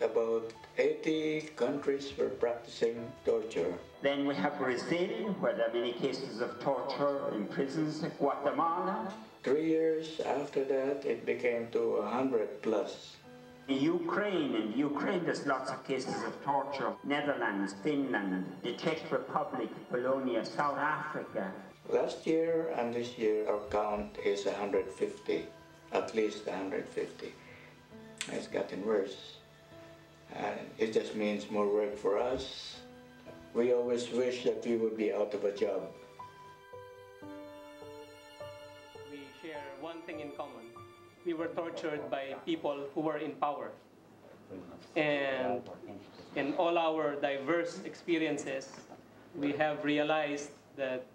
about 80 countries were practicing torture. Then we have Brazil, where there are many cases of torture in prisons, Guatemala. 3 years after that, it became to 100 plus. In Ukraine there's lots of cases of torture. Netherlands, Finland, the Czech Republic, Polonia, South Africa. Last year and this year, our count is 150, at least 150. It's gotten worse. It just means more work for us. We always wish that we would be out of a job. We share one thing in common. We were tortured by people who were in power. And in all our diverse experiences, we have realized that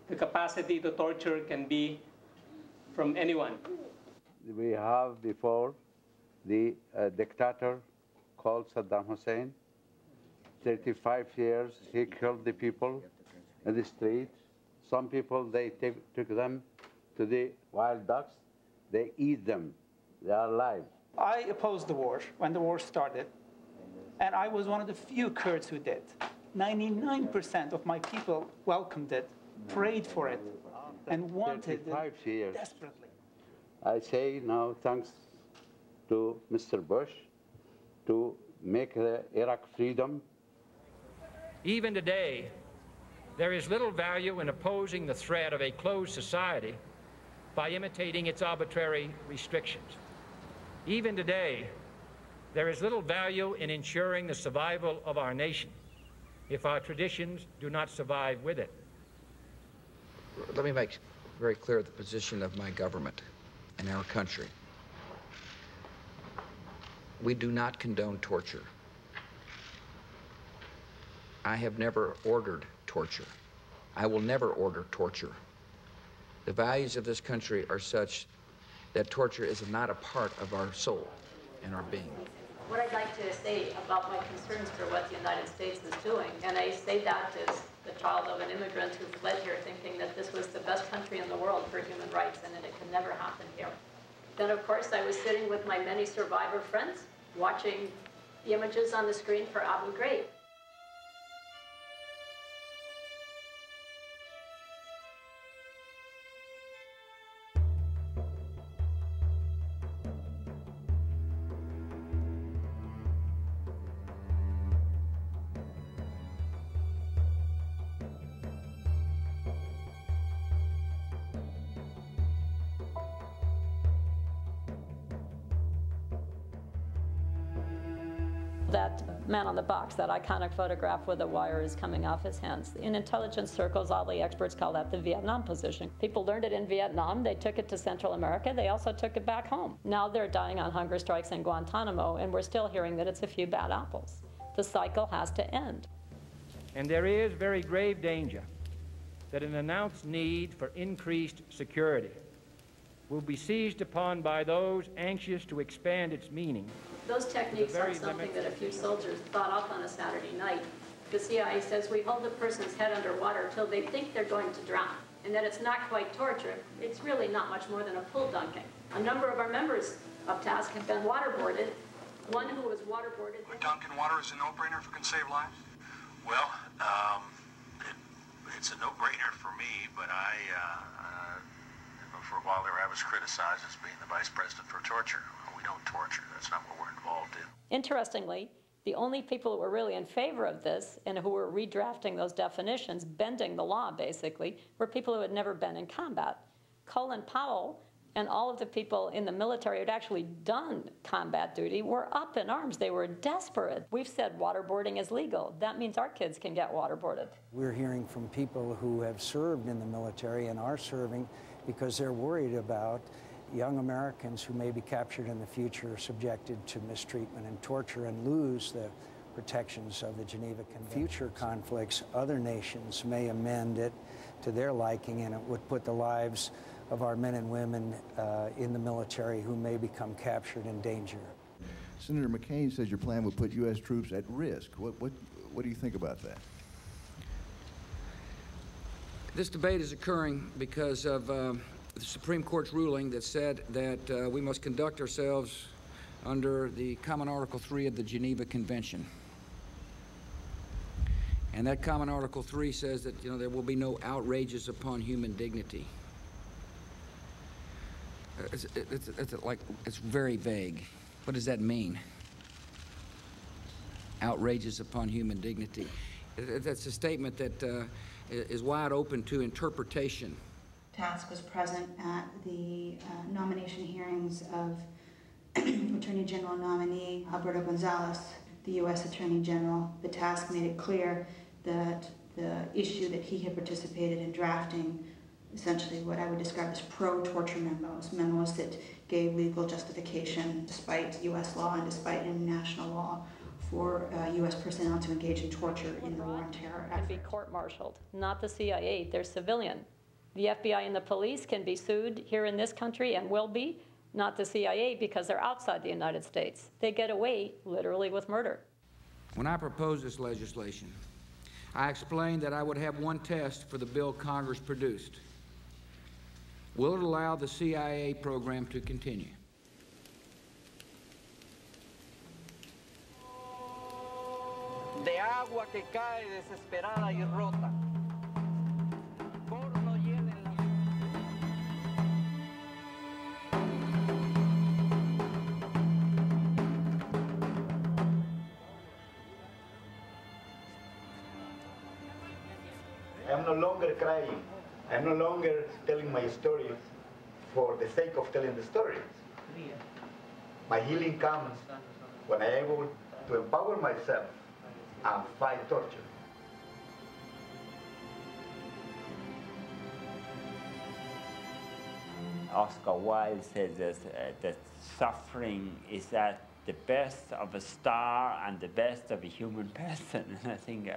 the capacity to torture can be from anyone. We have before the dictator called Saddam Hussein. 35 years, he killed the people in the street. Some people, they took them to the wild ducks. They eat them. They are alive. I opposed the war when the war started, and I was one of the few Kurds who did. 99% of my people welcomed it, prayed for it, and wanted it desperately. I say now thanks to Mr. Bush to make Iraq freedom. Even today, there is little value in opposing the threat of a closed society by imitating its arbitrary restrictions. Even today, there is little value in ensuring the survival of our nation if our traditions do not survive with it. Let me make very clear the position of my government and our country. We do not condone torture. I have never ordered torture. I will never order torture. The values of this country are such that torture is not a part of our soul and our being. What I'd like to say about my concerns for what the United States is doing, and I say that as the child of an immigrant who fled here thinking that this was the best country in the world for human rights and that it could never happen here. Then, of course, I was sitting with my many survivor friends, watching the images on the screen for Abu Ghraib. That man on the box, that iconic photograph with the wire is coming off his hands. In intelligence circles, all the experts call that the Vietnam position. People learned it in Vietnam, they took it to Central America, they also took it back home. Now they're dying on hunger strikes in Guantanamo, and we're still hearing that it's a few bad apples. The cycle has to end. And there is very grave danger that an announced need for increased security will be seized upon by those anxious to expand its meaning. Those techniques are something that a few soldiers thought up on a Saturday night. The CIA says we hold the person's head underwater till they think they're going to drown, and that it's not quite torture. It's really not much more than a pool dunking. A number of our members of T.A.S.S. have been waterboarded. One who was waterboarded. Would dunking water is a no-brainer if it can save lives? Well, it's a no-brainer for me, but for a while there I was criticized as being the vice president for torture. We don't torture. That's not what we're involved in. Interestingly, the only people who were really in favor of this and who were redrafting those definitions, bending the law basically, were people who had never been in combat. Colin Powell and all of the people in the military who had actually done combat duty were up in arms. They were desperate. We've said waterboarding is legal. That means our kids can get waterboarded. We're hearing from people who have served in the military and are serving because they're worried about young Americans who may be captured in the future, subjected to mistreatment and torture, and lose the protections of the Geneva Convention. Future conflicts, other nations may amend it to their liking, and it would put the lives of our men and women in the military who may become captured in danger. Senator McCain says your plan would put U.S. troops at risk. What do you think about that? This debate is occurring because of the Supreme Court's ruling that said that we must conduct ourselves under the Common Article 3 of the Geneva Convention. And that Common Article 3 says that, there will be no outrages upon human dignity. It's very vague. What does that mean? Outrages upon human dignity. That's a statement that is wide open to interpretation. T.A.S.S was present at the nomination hearings of Attorney General nominee Alberto Gonzales, the U.S. Attorney General. The T.A.S.S made it clear that the issue that he had participated in drafting, essentially what I would describe as pro-torture memos that gave legal justification despite U.S. law and despite international law for U.S. personnel to engage in torture in the war on terror effort. Can be court-martialed, not the CIA. They're civilian. The FBI and the police can be sued here in this country and will be, not the CIA, because they're outside the United States. They get away, literally, with murder. When I proposed this legislation, I explained that I would have one test for the bill Congress produced. Will it allow the CIA program to continue? De agua que cae desesperada y rota. I'm no longer crying. I'm no longer telling my story for the sake of telling the story. My healing comes when I'm able to empower myself and fight torture. Oscar Wilde said that suffering is at the best of a star and the best of a human person. And I think,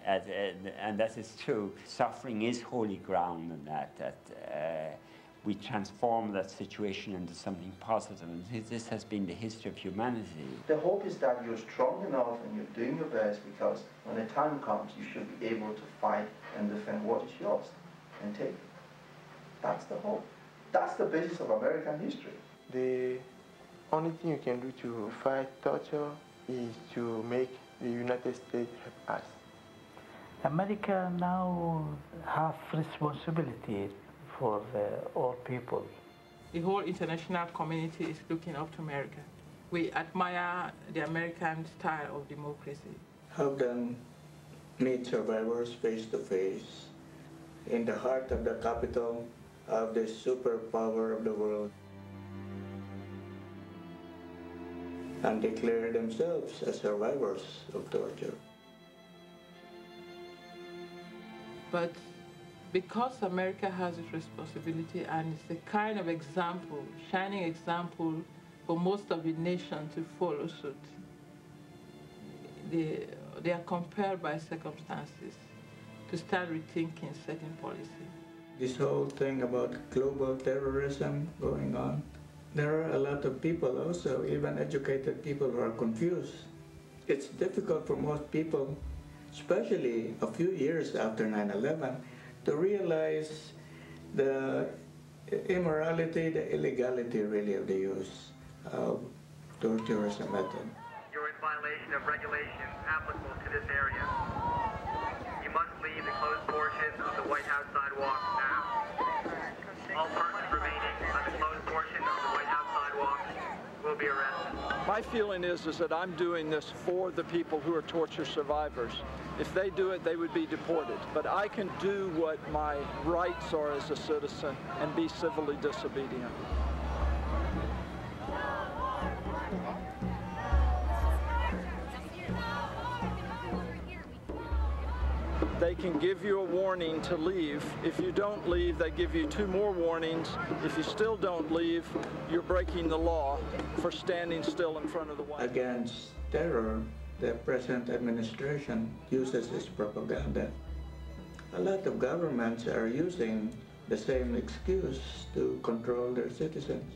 and that is true. Suffering is holy ground, and that we transform that situation into something positive. And this has been the history of humanity. The hope is that you're strong enough and you're doing your best, because when the time comes, you should be able to fight and defend what is yours and take it. That's the hope. That's the basis of American history. The only thing you can do to fight torture is to make the United States help us. America now has responsibility for all people. The whole international community is looking up to America. We admire the American style of democracy. Have them meet survivors face to face in the heart of the capital of the superpower of the world, and declare themselves as survivors of torture. But because America has its responsibility and it's the kind of example, shining example for most of the nation to follow suit, they are compelled by circumstances to start rethinking certain policy. This whole thing about global terrorism going on, there are a lot of people also, even educated people, who are confused. It's difficult for most people, especially a few years after 9/11, to realize the immorality, the illegality really of the use of torture as a method. You're in violation of regulations applicable to this area. You must leave the closed portion of the White House sidewalk now. All persons remaining on the closed portion of the White House sidewalk will be arrested. My feeling is that I'm doing this for the people who are torture survivors. If they do it, they would be deported. But I can do what my rights are as a citizen and be civilly disobedient. They can give you a warning to leave. If you don't leave, they give you 2 more warnings. If you still don't leave, you're breaking the law for standing still in front of the White House. Against terror, the present administration uses this propaganda. A lot of governments are using the same excuse to control their citizens.